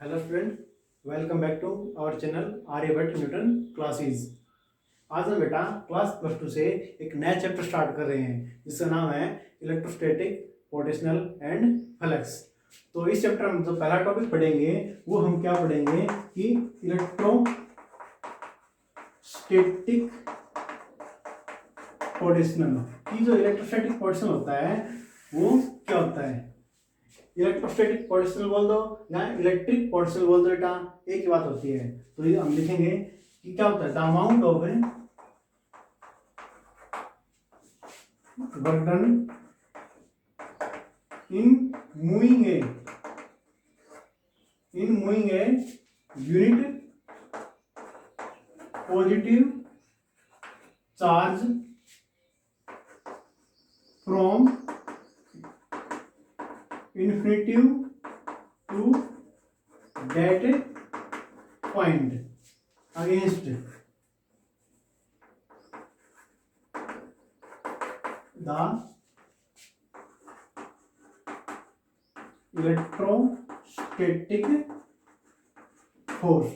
Hello student, welcome back to our channel Aryabhatta Newton classes. आज हम बेटा क्लास प्लस टू से एक नया चैप्टर स्टार्ट कर रहे हैं जिसका नाम है इलेक्ट्रोस्टैटिक, पोटेंशियल एंड फ्लक्स। तो इस चैप्टर में जो पहला टॉपिक पढ़ेंगे वो हम क्या पढ़ेंगे कि इलेक्ट्रोस्टैटिक पोटेंशियल। कि जो इलेक्ट्रोस्टैटिक पोटेंशियल होता है वो क्या होता है। इलेक्ट्रोस्टैटिक पोटेंशियल बोल दो या इलेक्ट्रिक पोटेंशियल बोल दो बेटा, एक ही बात होती है। तो ये हम लिखेंगे कि क्या होता है, the amount of work done in moving a unit positive charge from infinitive to that point against the electrostatic force।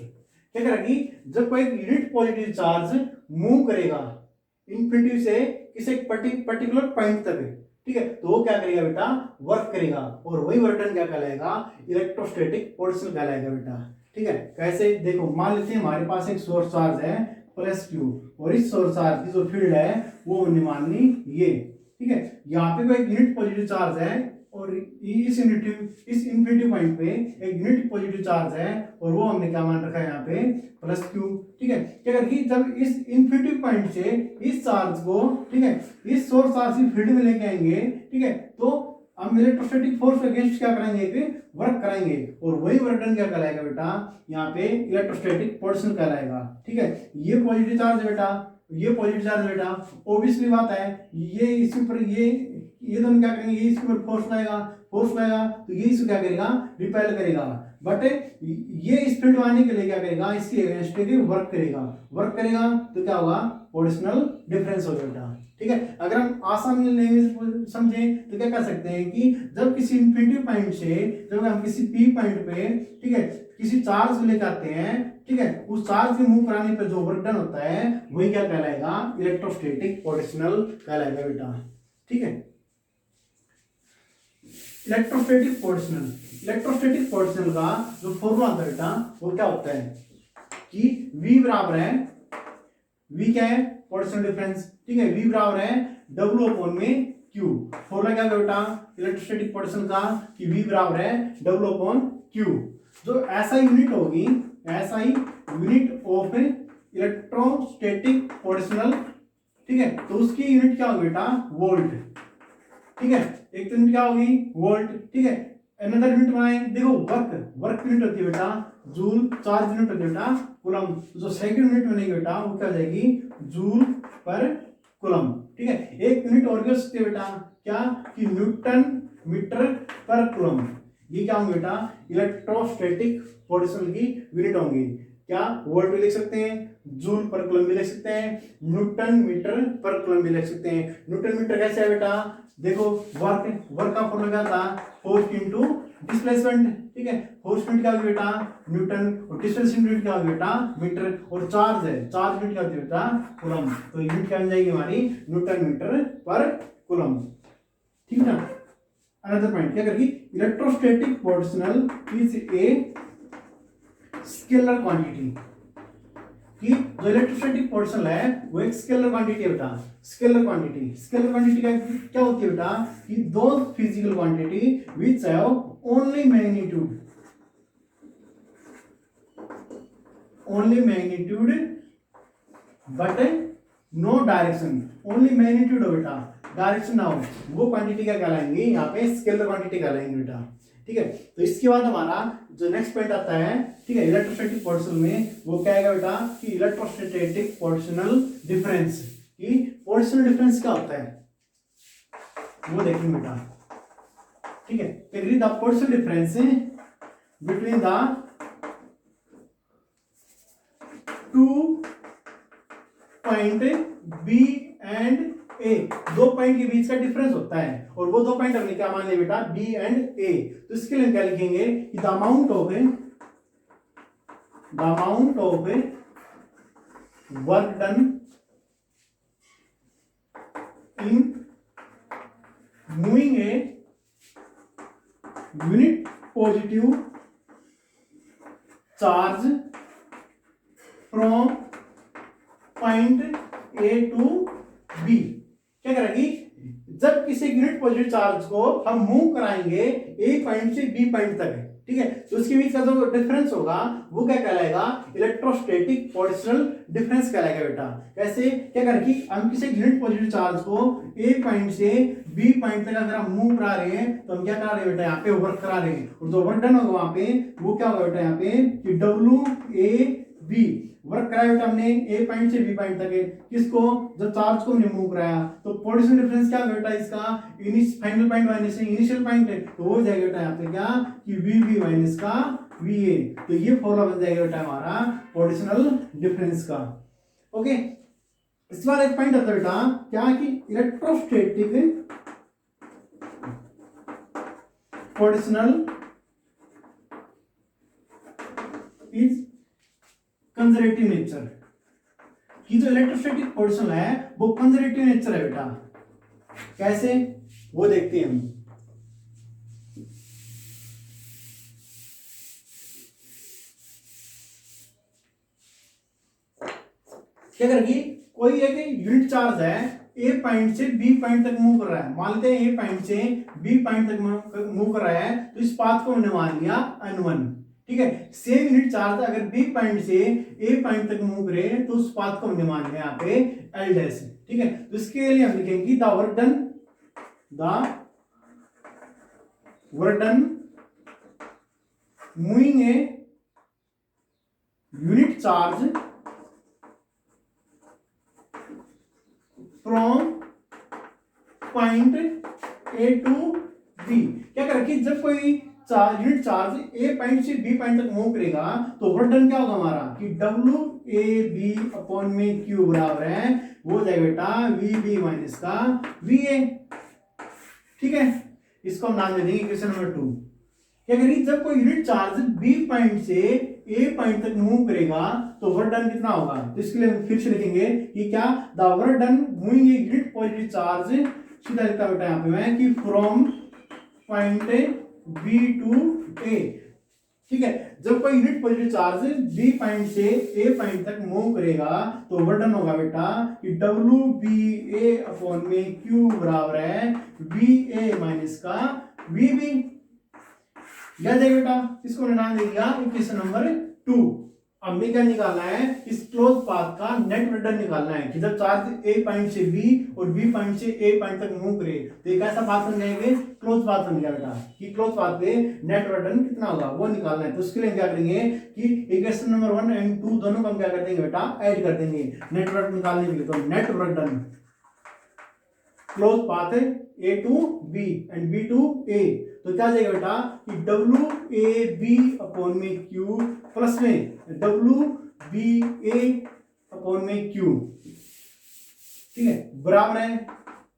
क्या करेगा कि जब कोई यूनिट पॉजिटिव चार्ज मूव करेगा इन्फिनिटी से किसी पर्टिकुलर पॉइंट तक, ठीक है, तो वो क्या करेगा बेटा, वर्क करेगा, और वही वर्क डन क्या कहलाएगा, इलेक्ट्रोस्टैटिक पोटेंशियल कहलाएगा बेटा। ठीक है, कैसे देखो, मान लेते हैं हमारे पास एक सोर्स चार्ज है प्लस क्यू, और इस सोर्स चार्ज की जो फील्ड है वो माननी ये, ठीक है। यहाँ पे कोई यूनिट पॉजिटिव चार्ज है और इस इन्फिनिटी पॉइंट पे एक यूनिट पॉजिटिव चार्ज है, और वो हमने क्या मान रखा है यहाँ पे, प्लस क्यू। ठीक है, क्या करेगी, जब इस इन्फिनिटी पॉइंट से इस चार्ज को, ठीक है, इस सोर्स चार्ज की फील्ड में लेके आएंगे, ठीक है, तो हम इलेक्ट्रोस्टैटिक फोर्स के अगेंस्ट क्या कराएंगे, पे वर्क कराएंगे, और वही वर्क डन क्या कहलाएगा बेटा, यहाँ पे इलेक्ट्रोस्टैटिक पोटेंशियल कहलाएगा। ठीक है, ये पॉजिटिव चार्ज है बेटा, ये पॉजिटिव चार्ज है बेटा, ऑब्वियसली बात है, ये इसके ऊपर ये दोनों क्या करेंगे, ये इसके ऊपर फोर्स लाएगा तो ये इसको क्या करेगा, रिपेल करेगा, बट ये इस फील्ड में आने के लिए क्या करेगा, इसके अगेंस्ट वर्क करेगा तो क्या होगा, पोटेंशियल डिफरेंस होगा बेटा। ठीक है, अगर हम आसान लैंग्वेज समझें तो क्या कह सकते हैं कि जब किसी इन्फिनिटी पॉइंट से जब हम किसी पी पॉइंट पे, ठीक है, किसी चार्ज को लेकर आते हैं, ठीक है, उस चार्ज के मूव कराने पर जो वर्क डन होता है वही क्या कहलाएगा, इलेक्ट्रोस्टैटिक पोटेंशियल कहलाएगा बेटा। ठीक है, इलेक्ट्रोस्टैटिक पोटेंशियल का जो फॉर्मूला होता है बेटा वो क्या होता है कि V बराबर है, V क्या है, पोटेंशियल डिफरेंस, ठीक है, V बराबर है W अपॉन में Q। फॉर्मूला क्या है बेटा इलेक्ट्रोस्टैटिक पोटेंशियल का कि V बराबर है W अपॉन Q। जो SI यूनिट होगी, SI unit of electrostatic potential, ठीक है, तो उसकी यूनिट क्या होगी बेटा, वोल्ट। ठीक है, एक यूनिट क्या होगी, वोल्ट। ठीक है, अनदर यूनिट बनाए, देखो वर्क यूनिट होती है बेटा जूल, चार्ज यूनिट होती है बेटा कूलम। जो सेकंड यूनिट बनेगी बेटा वो क्या हो जाएगी, जूल पर कूलम। ठीक है, एक यूनिट और भी हो सकती है बेटा क्या, कि न्यूटन मीटर पर कूलम। ये क्या होंगे बेटा, इलेक्ट्रोस्टैटिक पोटेंशियल की यूनिट होंगी। क्या, वोल्ट भी लिख सकते हैं, जूल पर कूलम भी लिख सकते हैं, न्यूटन मीटर पर कूलम भी लिख सकते हैं। न्यूटन मीटर कैसे है बेटा, देखो वर्क का फॉर्मूला क्या था, फोर्स इनटू डिस्प्लेसमेंट। ठीक है, फोर्स यूनिट क्या होगी बेटा, न्यूटन, और डिस्प्लेसमेंट यूनिट क्या होगी बेटा, मीटर, और चार्ज यूनिट क्या होती है बेटा, कूलम। तो यूनिट क्या बन जाएगी हमारी, न्यूटन मीटर पर कूलम। ठीक है, अनदर पॉइंट क्या करेगी, electrostatic potential is a scalar quantity. कि जो इलेक्ट्रोस्टैटिक पोटेंशियल है वो एक स्केलर क्वांटिटी है बेटा। स्केलर क्वांटिटी का क्या होती है बेटा, कि दो physical quantity which have only magnitude but no direction. Only magnitude हो बेटा, डायरेक्शन ना हो, वो क्वांटिटी क्या कहलाएंगे, यहाँ पे स्केलर क्वांटिटी कहलाएंगे बेटा। ठीक है, तो इसके बाद हमारा जो नेक्स्ट पॉइंट आता है, ठीक है, इलेक्ट्रोस्टैटिक पोटेंशियल में वो क्या आएगा बेटा, कि इलेक्ट्रोस्टैटिक पोटेंशियल डिफरेंस। कि पोटेंशियल डिफरेंस क्या होता है वो देखेंगे बेटा। ठीक है, the potential difference between the two point B and A, दो पॉइंट के बीच का डिफरेंस होता है, और वो दो पॉइंट हमने क्या मान लिया बेटा, बी एंड ए। तो इसके लिए क्या लिखेंगे कि the amount of the amount of work done in moving a unit positive charge from point A to B। क्या करेगी, जब किसी यूनिट पॉजिटिव चार्ज को हम मूव कराएंगे ए पॉइंट से बी पॉइंट तक, ठीक है, तो उसके बीच का जो डिफरेंस होगा वो क्या कहलाएगा, इलेक्ट्रोस्टैटिक पोटेंशियल डिफरेंस कहलाएगा बेटा। कैसे, क्या करेगी, हम किसी यूनिट पॉजिटिव चार्ज को ए पॉइंट से बी पॉइंट तक अगर हम मूव करा रहे हैं तो हम क्या करा रहे हैं बेटा, यहाँ पे वर्क करा रहे हैं, और जो वर्क डन होगा वहां पे वो क्या होगा बेटा, यहाँ पे कि डब्ल्यू ए बी वर्क कराया बेटा हमने ए पॉइंट से बी पॉइंट तक है, किसको, जब चार्ज को हमने मूव कराया, तो पोटेंशियल डिफरेंस क्या बेटा इसका, final point minus initial point है, तो हो जाएगा बेटा यहाँ पे क्या कि वी बी माइनस का वी ए, तो ये फॉर्मूला बन जाएगा बेटा हमारा पोटेंशियल डिफरेंस का। ओके, इस बार एक पॉइंट आता है बेटा क्या कि electrostatic potential is conservative nature, कि जो इलेक्ट्रोस्टैटिक पोटेंशियल है वो कंजर्वेटिव नेचर है बेटा। कैसे, वो देखते हैं हम। क्या करेगी, कोई एक यूनिट चार्ज है ए पॉइंट से बी पॉइंट तक मूव कर रहा है, मान लेते हैं ए पॉइंट से बी पॉइंट तक मूव कर रहा है, तो इस पाथ को हमने मान लिया n1, ठीक है। सेम यूनिट चार्ज अगर बी पॉइंट से ए पॉइंट तक मूव करे तो उस पाथ को हमने मान लिया यहाँ पे एल डैश, ठीक है। तो इसके लिए हम लिखेंगे the work done moving a unit charge from point A to B. क्या कर रखी, जब कोई यूनिट चार्ज ए पॉइंट से बी पॉइंट तक मूव करेगा तो वर्क डन क्या होगा हमारा कि डब्ल्यू ए बी अपॉन में क्यू बराबर है, वो हो जाएगा बेटा वी बी माइनस का वी ए, ठीक है। इसको हम नाम दे देंगे क्वेश्चन नंबर 2। क्या करेगी, जब कोई यूनिट चार्ज बी पॉइंट से ए पॉइंट तक मूव करेगा तो वर्क डन कितना होगा, तो इसके लिए फिर से लिखेंगे कि क्या, the work done moving a unit positive charge, सीधा लिखता बेटा यहाँ पे मैं कि from point B to A, ठीक है। जब कोई unit positive charge B point से ए पॉइंट तक मूव करेगा तो वर्क डन होगा बेटा कि डब्ल्यू बी ए अपॉन में क्यू बराबर है वी ए माइनस का वी बी। याद है बेटा, इसको नाम दे दिया क्वेश्चन नंबर 2। अब हमें क्या निकालना है, इस क्लोज पाथ का नेट वर्क डन निकालना है कि जब चार्ज ए पॉइंट से बी और बी पॉइंट से ए पॉइंट तक मूव करे तो एक ऐसा पाथ बन जाएंगे, क्लोज पाथ बन गया बेटा कि क्लोज पाथ पे नेट वर्क डन कितना होगा वो निकालना है। तो उसके लिए क्या करेंगे कि इक्वेशन नंबर 1 एंड 2 दोनों को हम क्या कर देंगे बेटा, ऐड कर देंगे नेट वर्क निकालने के लिए। तो net work done close path A to B and B to A, तो क्या जाएगा बेटा कि डब्ल्यू ए बी अपॉन में क्यू प्लस में डब्ल्यू बी ए अपॉन में क्यू, ठीक है, बराबर है।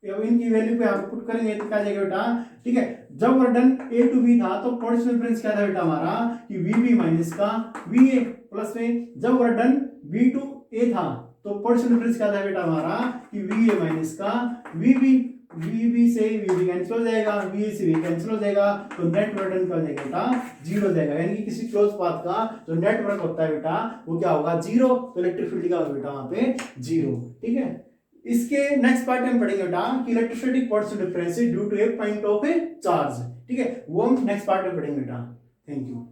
इनकी वैल्यू पे आप पुट करेंगे तो क्या जाएगा बेटा, ठीक है। जब work done A to B था तो पोटेंशियल डिफरेंस क्या था बेटा हमारा कि वी बी माइनस का वी ए, प्लस में जब work done B to A था तो पोटेंशियल डिफरेंस क्या था बेटा हमारा कि वी ए माइनस का वी बी, वी से वी कैंसिल हो जाएगा, वी से वी कैंसिल हो जाएगा, तो नेट वर्क डन क्या हो जाएगा बेटा 0 हो जाएगा। यानी कि किसी क्लोज पाथ का जो नेट वर्क होता है बेटा वो क्या होगा 0, तो इलेक्ट्रिक फील्ड क्या होगा बेटा वहां पे 0, ठीक है। इसके नेक्स्ट पार्ट में पढ़ेंगे बेटा कि electrostatic potential difference due to a point of a charge, ठीक है, वो हम नेक्स्ट पार्ट में पढ़ेंगे बेटा। Thank you.